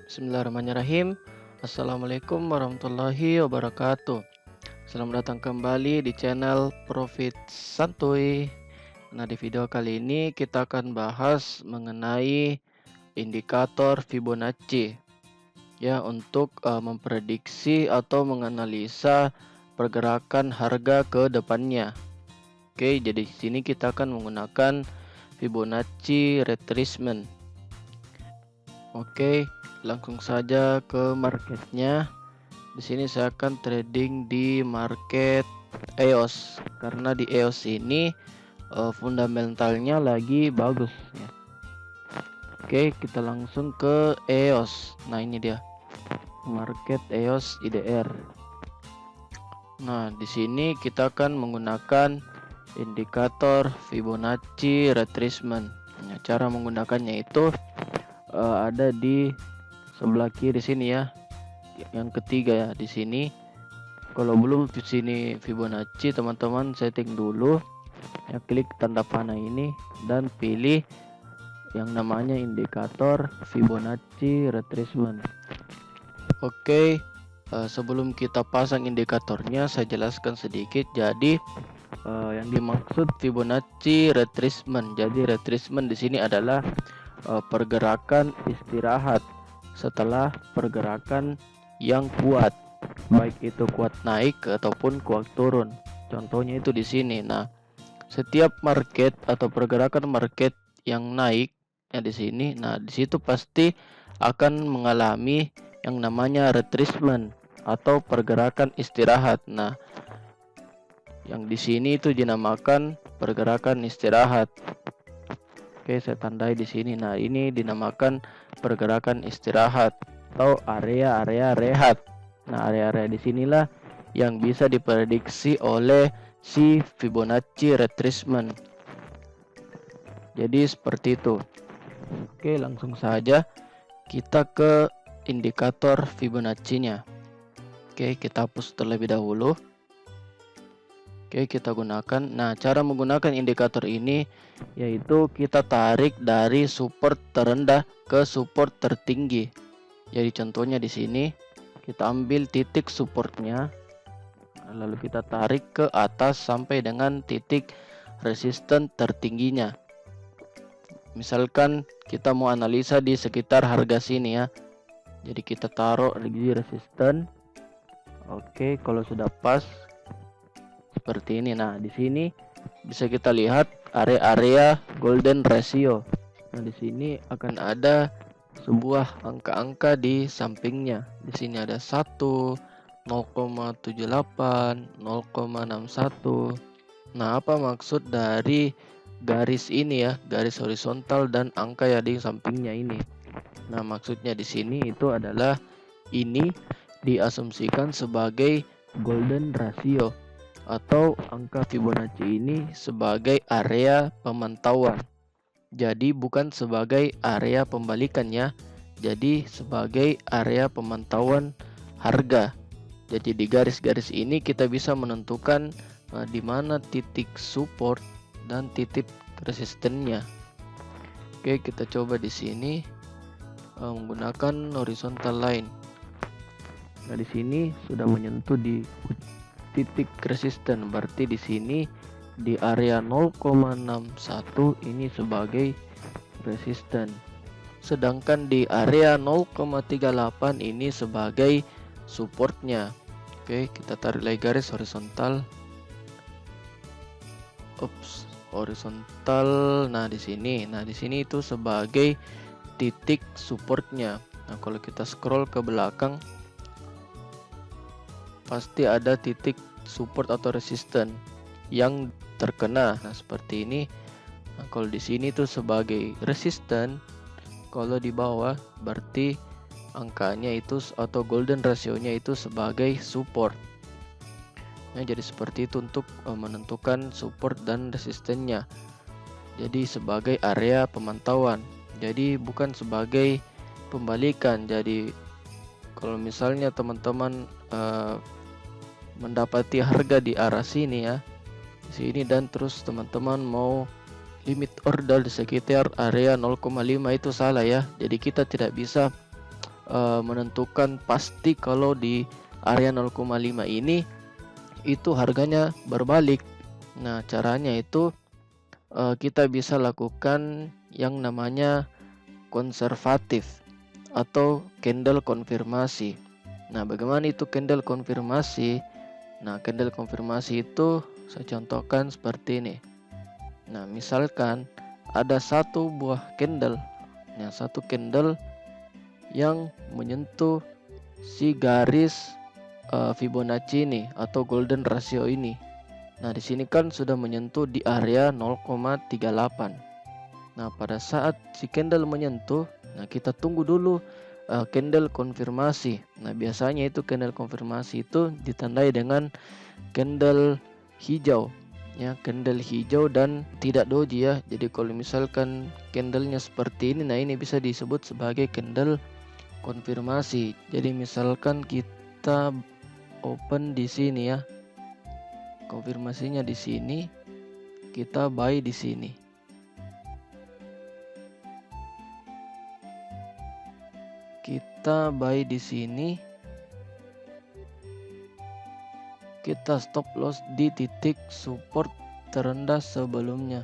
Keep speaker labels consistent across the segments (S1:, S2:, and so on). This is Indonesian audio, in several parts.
S1: Bismillahirrahmanirrahim. Assalamualaikum warahmatullahi wabarakatuh. Selamat datang kembali di channel Profit Santuy. Nah, di video kali ini kita akan bahas mengenai indikator Fibonacci ya untuk memprediksi atau menganalisa pergerakan harga ke depannya. Oke, jadi di sini kita akan menggunakan Fibonacci retracement. Oke, langsung saja ke marketnya. Di sini saya akan trading di market EOS karena di EOS ini fundamentalnya lagi bagus ya. Oke, kita langsung ke EOS. Nah, ini dia market EOS IDR. Nah, di sini kita akan menggunakan indikator Fibonacci retracement. Nah, cara menggunakannya itu ada di sebelah kiri sini ya, yang ketiga ya di sini. Kalau belum di sini Fibonacci, teman-teman setting dulu ya, klik tanda panah ini dan pilih yang namanya indikator Fibonacci retracement. Oke, sebelum kita pasang indikatornya saya jelaskan sedikit. Jadi yang dimaksud Fibonacci retracement, jadi retracement di sini adalah pergerakan istirahat setelah pergerakan yang kuat, baik itu kuat naik ataupun kuat turun. Contohnya itu di sini. Nah, setiap market atau pergerakan market yang naik ya di sini, nah di situ pasti akan mengalami yang namanya retracement atau pergerakan istirahat. Nah, yang di sini itu dinamakan pergerakan istirahat. Oke, saya tandai di sini. Nah, ini dinamakan pergerakan istirahat atau area-area rehat. Nah, area-area disinilah yang bisa diprediksi oleh si Fibonacci retracement. Jadi seperti itu. Oke, langsung saja kita ke indikator Fibonacci-nya. Oke, kita hapus terlebih dahulu. Oke, kita gunakan. Nah, cara menggunakan indikator ini yaitu kita tarik dari support terendah ke support tertinggi. Jadi contohnya di sini kita ambil titik supportnya, lalu kita tarik ke atas sampai dengan titik resisten tertingginya. Misalkan kita mau analisa di sekitar harga sini ya. Jadi kita taruh di resisten. Oke, kalau sudah pas seperti ini. Nah, di sini bisa kita lihat area-area golden ratio. Nah, di sini akan ada sebuah angka-angka di sampingnya. Di sini ada 1, 0,78, 0,61. Nah, apa maksud dari garis ini ya, garis horizontal dan angka yang di sampingnya ini? Nah, maksudnya di sini itu adalah ini diasumsikan sebagai golden ratio atau angka Fibonacci ini sebagai area pemantauan. Jadi bukan sebagai area pembalikannya, jadi sebagai area pemantauan harga. Jadi di garis-garis ini kita bisa menentukan di mana titik support dan titik resistennya. Oke, kita coba di sini menggunakan horizontal line. Nah, di sini sudah menyentuh di titik resisten, berarti di sini di area 0,61 ini sebagai resisten, sedangkan di area 0,38 ini sebagai supportnya. Oke, kita tarik lagi garis horizontal. Horizontal. Nah, di sini itu sebagai titik supportnya. Nah, kalau kita scroll ke belakang pasti ada titik support atau resisten yang terkena. Nah, seperti ini. Nah, kalau di sini tuh sebagai resisten, kalau di bawah berarti angkanya itu atau golden ratio-nya itu sebagai support. Nah, jadi seperti itu untuk menentukan support dan resistennya. Jadi sebagai area pemantauan. Jadi bukan sebagai pembalikan. Jadi kalau misalnya teman-teman mendapati harga di arah sini ya, di sini, dan terus teman-teman mau limit order di sekitar area 0,5 itu salah ya. Jadi kita tidak bisa menentukan pasti kalau di area 0,5 ini itu harganya berbalik. Nah, caranya itu kita bisa lakukan yang namanya konservatif atau candle konfirmasi. Nah, bagaimana itu candle konfirmasi? Nah, candle konfirmasi itu saya contohkan seperti ini. Nah, misalkan ada satu buah candle, nah satu candle yang menyentuh si garis Fibonacci ini atau golden ratio ini. Nah, di sini kan sudah menyentuh di area 0,38. Nah, pada saat si candle menyentuh, nah kita tunggu dulu candle konfirmasi. Nah, biasanya itu candle konfirmasi itu ditandai dengan candle hijau. Ya, candle hijau dan tidak doji ya. Jadi kalau misalkan candlenya seperti ini, nah ini bisa disebut sebagai candle konfirmasi. Jadi misalkan kita open di sini ya. Konfirmasinya di sini, kita buy di sini. Kita buy di sini. Kita stop loss di titik support terendah sebelumnya.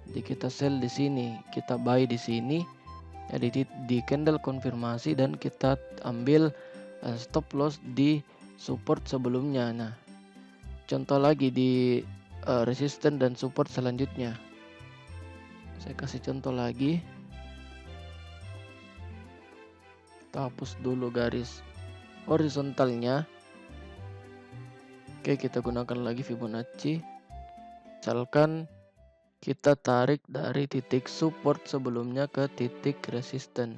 S1: Jadi kita sell di sini, kita buy di sini. Jadi di candle konfirmasi dan kita ambil stop loss di support sebelumnya. Nah, contoh lagi di resisten dan support selanjutnya. Saya kasih contoh lagi. Kita hapus dulu garis horizontalnya. Oke, kita gunakan lagi Fibonacci. Misalkan kita tarik dari titik support sebelumnya ke titik resisten.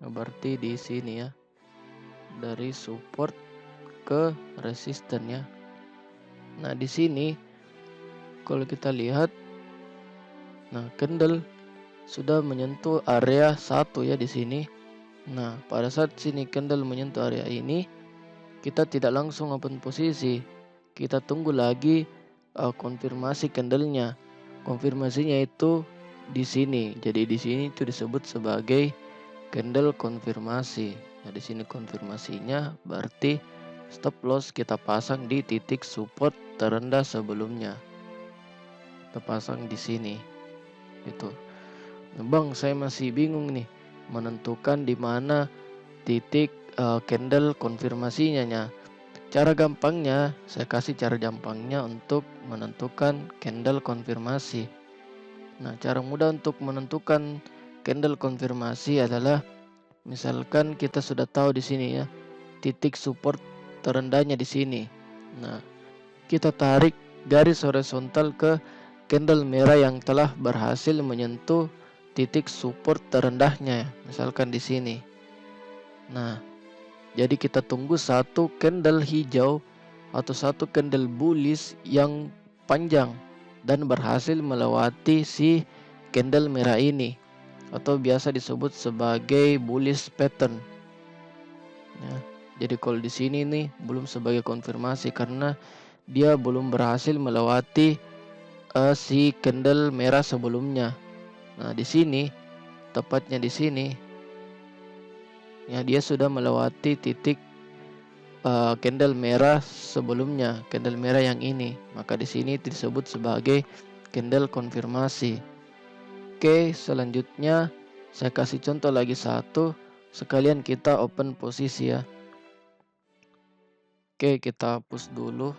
S1: Nah, berarti di sini ya. Dari support ke resisten ya. Nah, di sini kalau kita lihat, nah candle sudah menyentuh area 1 ya di sini. Nah, pada saat sini candle menyentuh area ini, kita tidak langsung open posisi. Kita tunggu lagi konfirmasi candlenya. Konfirmasinya itu di sini. Jadi di sini itu disebut sebagai candle konfirmasi. Nah, di sini konfirmasinya berarti stop loss kita pasang di titik support terendah sebelumnya. Kita pasang di sini. Itu. Nah, Bang, saya masih bingung nih menentukan di mana titik candle konfirmasinya nya. Cara gampangnya, saya kasih cara gampangnya untuk menentukan candle konfirmasi. Nah, cara mudah untuk menentukan candle konfirmasi adalah misalkan kita sudah tahu di sini ya, titik support terendahnya di sini. Nah, kita tarik garis horizontal ke candle merah yang telah berhasil menyentuh titik support terendahnya, misalkan di sini. Nah, jadi kita tunggu satu candle hijau atau satu candle bullish yang panjang dan berhasil melewati si candle merah ini atau biasa disebut sebagai bullish pattern. Ya, jadi kalau di sini nih belum sebagai konfirmasi karena dia belum berhasil melewati si candle merah sebelumnya. Nah, di sini tepatnya di sini ya dia sudah melewati titik candle merah sebelumnya, candle merah yang ini. Maka di sini disebut sebagai candle konfirmasi. Oke, selanjutnya saya kasih contoh lagi satu, sekalian kita open posisi ya. Oke, kita hapus dulu.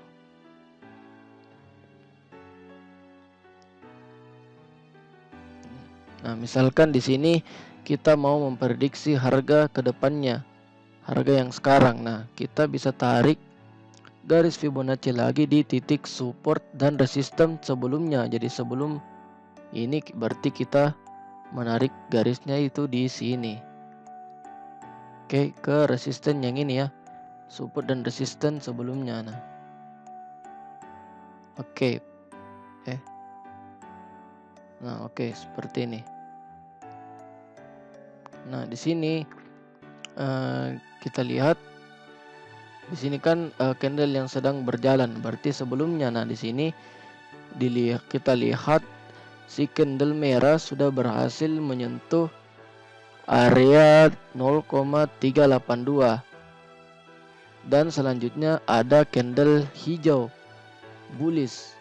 S1: Nah, misalkan di sini kita mau memprediksi harga ke depannya, harga yang sekarang. Nah, kita bisa tarik garis Fibonacci lagi di titik support dan resisten sebelumnya. Jadi sebelum ini berarti kita menarik garisnya itu di sini. Oke, ke resisten yang ini ya. Support dan resisten sebelumnya. Nah. Oke. Nah, oke, seperti ini. Nah, di sini kita lihat di sini kan candle yang sedang berjalan, berarti sebelumnya. Nah, di sini kita lihat si candle merah sudah berhasil menyentuh area 0,382. Dan selanjutnya ada candle hijau bullish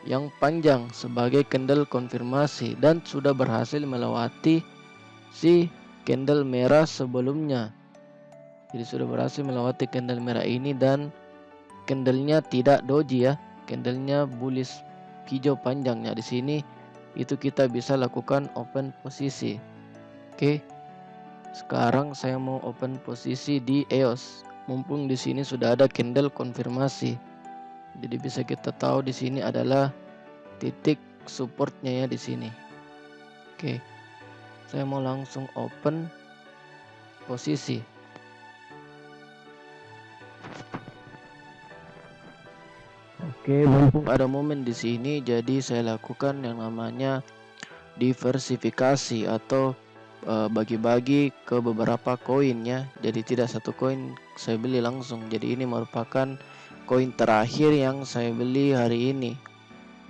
S1: yang panjang sebagai candle konfirmasi dan sudah berhasil melewati si candle merah sebelumnya. Jadi sudah berhasil melewati candle merah ini dan candlenya tidak doji ya, candlenya bullish hijau panjangnya. Di sini itu kita bisa lakukan open posisi. Oke, sekarang saya mau open posisi di EOS. Mumpung di sini sudah ada candle konfirmasi, jadi bisa kita tahu di sini adalah titik supportnya ya di sini. Oke, saya mau langsung open posisi. Oke, mumpung ada momen di sini, jadi saya lakukan yang namanya diversifikasi atau bagi-bagi ke beberapa koin ya. Jadi tidak satu koin saya beli langsung. Jadi ini merupakan koin terakhir yang saya beli hari ini.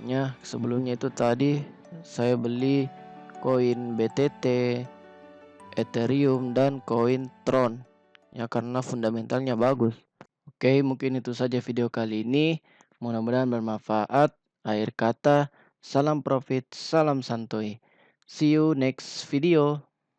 S1: Ya, sebelumnya itu tadi saya beli koin BTT, Ethereum dan koin Tron. Ya, karena fundamentalnya bagus. Oke, mungkin itu saja video kali ini. Mudah-mudahan bermanfaat. Akhir kata, salam profit, salam santuy. See you next video.